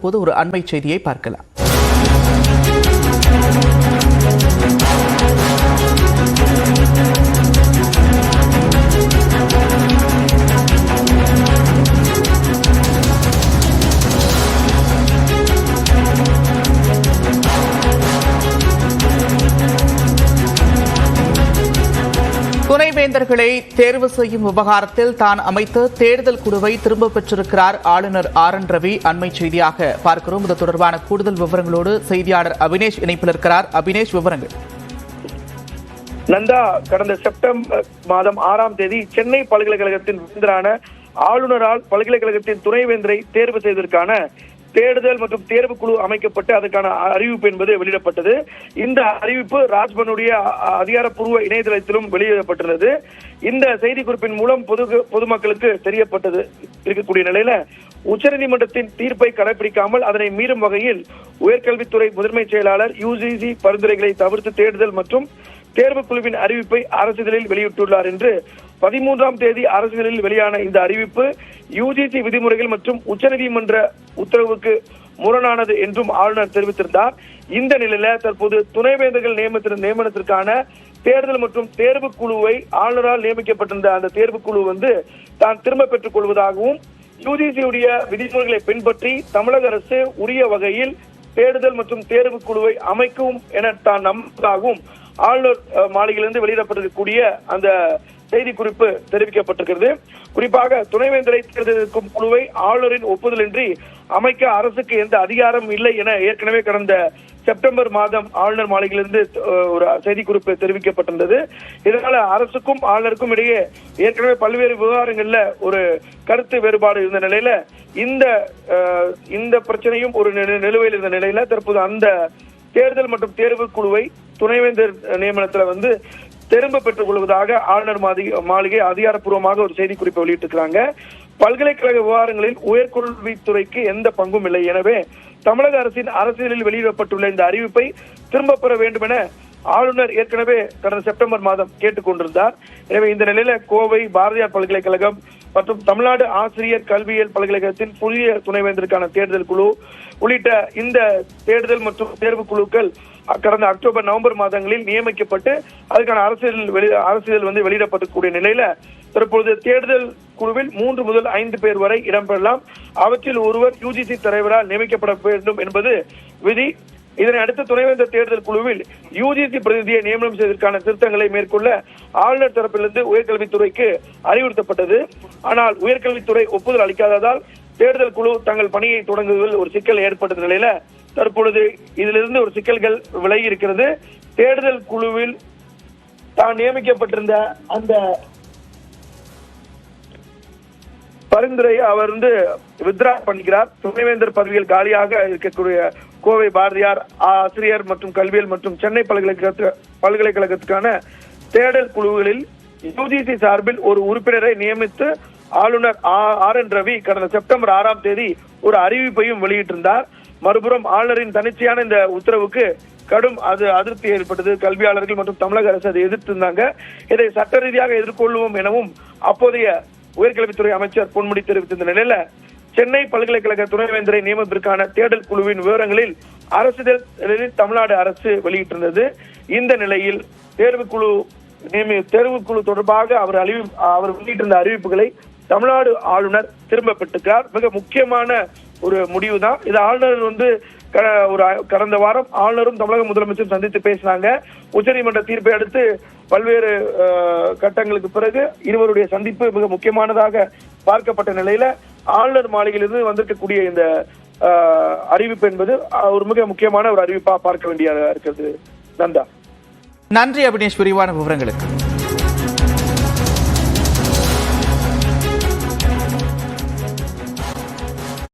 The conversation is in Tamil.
இப்போது ஒரு அண்மை செய்தியை பார்க்கலாம். துணைவேந்தர்களை தேர்வு செய்யும் விவகாரத்தில் தான் அமைத்த தேர்தல் குழுவை திரும்பப் பெற்றிருக்கிறார் ஆளுநர் RN ரவி. அண்மை செய்தியாக பார்க்கிறோம். இது தொடர்பான கூடுதல் விவரங்களோடு செய்தியாளர் அபினேஷ் இணைப்பில் இருக்கிறார். அபினேஷ், விவரங்கள். நந்தா, கடந்த செப்டம்பர் மாதம் 6ஆம் தேதி சென்னை பல்கலைக்கழகத்தின் வேந்தரான ஆளுநரால் பல்கலைக்கழகத்தின் துணைவேந்தரை தேர்வு செய்வதற்கான தேடுதல் மற்றும் தேர்வு குழு அமைக்கப்பட்டு அதற்கான அறிவிப்பு என்பது வெளியிடப்பட்டது. இந்த அறிவிப்பு ராஜ்பவனுடைய அதிகாரப்பூர்வ இணையதளத்திலும் வெளியிடப்பட்டுள்ளது. இந்த செய்தி குறிப்பின் மூலம் பொதுமக்களுக்கு தெரியப்பட்டது இருக்கக்கூடிய நிலையில உச்சநீதிமன்றத்தின் தீர்ப்பை கடைபிடிக்காமல் அதனை மீறும் வகையில் உயர்கல்வித்துறை முதன்மை செயலாளர் UGC பரிந்துரைகளை தவிர்த்து தேடுதல் மற்றும் தேர்வு குழுவின் அறிவிப்பை அரசிதழில் வெளியிட்டுள்ளார் என்று 13ஆம் தேதி அரசிதழில் வெளியான இந்த அறிவிப்பு UGC விதிமுறைகள் மற்றும் உச்சநீதிமன்ற உத்தரவுக்கு முரணானது என்றும் ஆளுநர் தெரிவித்திருந்தார். இந்த நிலையில தற்போது துணைவேந்தர்கள் நியமனத்திற்கான தேர்தல் மற்றும் தேர்வு குழுவை ஆளுநரால் நியமிக்கப்பட்டிருந்த அந்த தேர்வு குழு தான் திரும்ப பெற்றுக் கொள்வதாகவும் UGC உடைய விதிமுறைகளை பின்பற்றி தமிழக அரசு உரிய வகையில் தேடுதல் மற்றும் தேர்வு குழுவை அமைக்கும் என தான் நம்புவதாகவும் ஆளுநர் மாளிகையிலிருந்து வெளியிடப்பட்டிருக்கக்கூடிய அந்த செய்தி குறிப்பு தெரிவிக்கப்பட்டிருக்கிறது. குறிப்பாக துணைவேந்தரை தேர்ந்தெடுக்கும் குழுவை ஆளுநரின் ஒப்புதலின்றி அமைக்க அரசுக்கு எந்த அதிகாரம் இல்லை என ஏற்கனவே கடந்த செப்டம்பர் மாதம் ஆளுநர் மாளிகையிலிருந்து ஒரு செய்தி குறிப்பு தெரிவிக்கப்பட்டிருந்தது. இதனால அரசுக்கும் ஆளுநருக்கும் இடையே ஏற்கனவே பல்வேறு விவகாரங்கள்ல ஒரு கருத்து வேறுபாடு இருந்த நிலையில இந்த பிரச்சனையும் ஒரு நிலுவையில் இருந்த நிலையில தற்போது அந்த தேர்தல் மற்றும் தேர்வு குழுவை துணைவேந்தர் நியமனத்துல திரும்ப பெற்றுக் கொள்வதாக ஆளுநர் மாளிகை அதிகாரப்பூர்வமாக ஒரு செய்தி குறிப்பை வெளியிட்டிருக்கிறாங்க. பல்கலைக்கழக விவகாரங்களில் உயர்கல்வித்துறைக்கு எந்த பங்கும் இல்லை. எனவே தமிழக அரசின் அரசியலில் வெளியிடப்பட்டுள்ள இந்த அறிவிப்பை திரும்ப பெற வேண்டும் என ஆளுநர் ஏற்கனவே கடந்த செப்டம்பர் மாதம் கேட்டுக் கொண்டிருந்தார். எனவே இந்த நிலையில கோவை பாரதியார் பல்கலைக்கழகம் மற்றும் தமிழ்நாடு ஆசிரியர் கல்வியியல் பல்கலைக்கழகத்தின் புதிய துணைவேந்தருக்கான தேர்தல் குழு உள்ளிட்ட இந்த தேர்தல் மற்றும் தேர்வு குழுக்கள் கடந்த அக்டோபர் நவம்பர் மாதங்களில் நியமிக்கப்பட்டு அதுக்கான அரசியல் வெளியிடப்படக்கூடிய நிலையில தற்போது தேர்தல் குழுவில் 3 முதல் 5 பேர் வரை இடம்பெறலாம். அவற்றில் ஒருவர் UGC தலைவரால் நியமிக்கப்பட வேண்டும் என்பது விதி. இதனை அடுத்து துணைவேந்தர் தேர்தல் குழுவில் UGC பிரதிநிதியை நியமனம் செய்வதற்கான திருத்தங்களை மேற்கொள்ள ஆளுநர் தரப்பிலிருந்து உயர்கல்வித்துறைக்கு அறிவுறுத்தப்பட்டது. ஆனால் உயர்கல்வித்துறை ஒப்புதல் அளிக்காததால் தேர்தல் குழு தங்கள் பணியை தொடங்குவதில் ஒரு சிக்கல் ஏற்பட்ட நிலையில தற்பொழுது இதிலிருந்து ஒரு சிக்கல்கள் விலகி இருக்கிறது. தேர்தல் குழுவில் தான் நியமிக்கப்பட்டிருந்த அந்த பரிந்துரையை அவர் வித்ரா பண்ணிக்கிறார். துணைவேந்தர் பதவியில் காலியாக இருக்கக்கூடிய கோவை பாரதியார் ஆசிரியர் மற்றும் கல்வியல் மற்றும் சென்னை பல்கலைக்கழகத்துக்கான தேடல் குழுக்களில் UGC சார்பில் ஒரு உறுப்பினரை நியமித்து ஆளுநர் RN ரவி கடந்த செப்டம்பர் 6ஆம் தேதி ஒரு அறிவிப்பையும் வெளியிட்டிருந்தார். மறுபுறம் ஆளுநரின் தன்னிச்சையான இந்த உத்தரவுக்கு கடும் அதிருப்தி ஏற்பட்டது. கல்வியாளர்கள் மற்றும் தமிழக அரசு அதை எதிர்த்திருந்தாங்க. இதை சட்ட ரீதியாக எதிர்கொள்வோம் எனவும் அப்போதைய உயர்கல்வித்துறை அமைச்சர் பொன்முடி தெரிவித்திருந்த நிலையில சென்னை பல்கலைக்கழக துணைவேந்தரை நியமனத்திற்கான தேடல் குழுவின் விவரங்களில் அரசிதழில் தமிழ்நாடு அரசு வெளியிட்டிருந்தது. இந்த நிலையில் தேர்வு குழு தொடர்பாக அவர் வெளியிட்டிருந்த அறிவிப்புகளை தமிழ்நாடு ஆளுநர் திரும்ப பெற்றுக்கிறார். மிக முக்கியமான ஒரு முடிவு தான் இது. ஆளுநர் கடந்த வாரம் ஆளுநரும் தமிழக முதலமைச்சரும் சந்தித்து பேசினாங்க. உச்சநீதிமன்ற தீர்ப்பை அடுத்து பல்வேறு கட்டங்களுக்கு பிறகு இருவருடைய சந்திப்பு மிக முக்கியமானதாக பார்க்கப்பட்ட நிலையில ஆளுநர் மாளிகையிலிருந்து வந்திருக்கக்கூடிய இந்த அறிவிப்பு என்பது ஒரு மிக முக்கியமான ஒரு அறிவிப்பா பார்க்க வேண்டியதாக இருக்கிறது. நந்தா, நன்றி அபினேஷ், விரிவான விவரங்களுக்கு.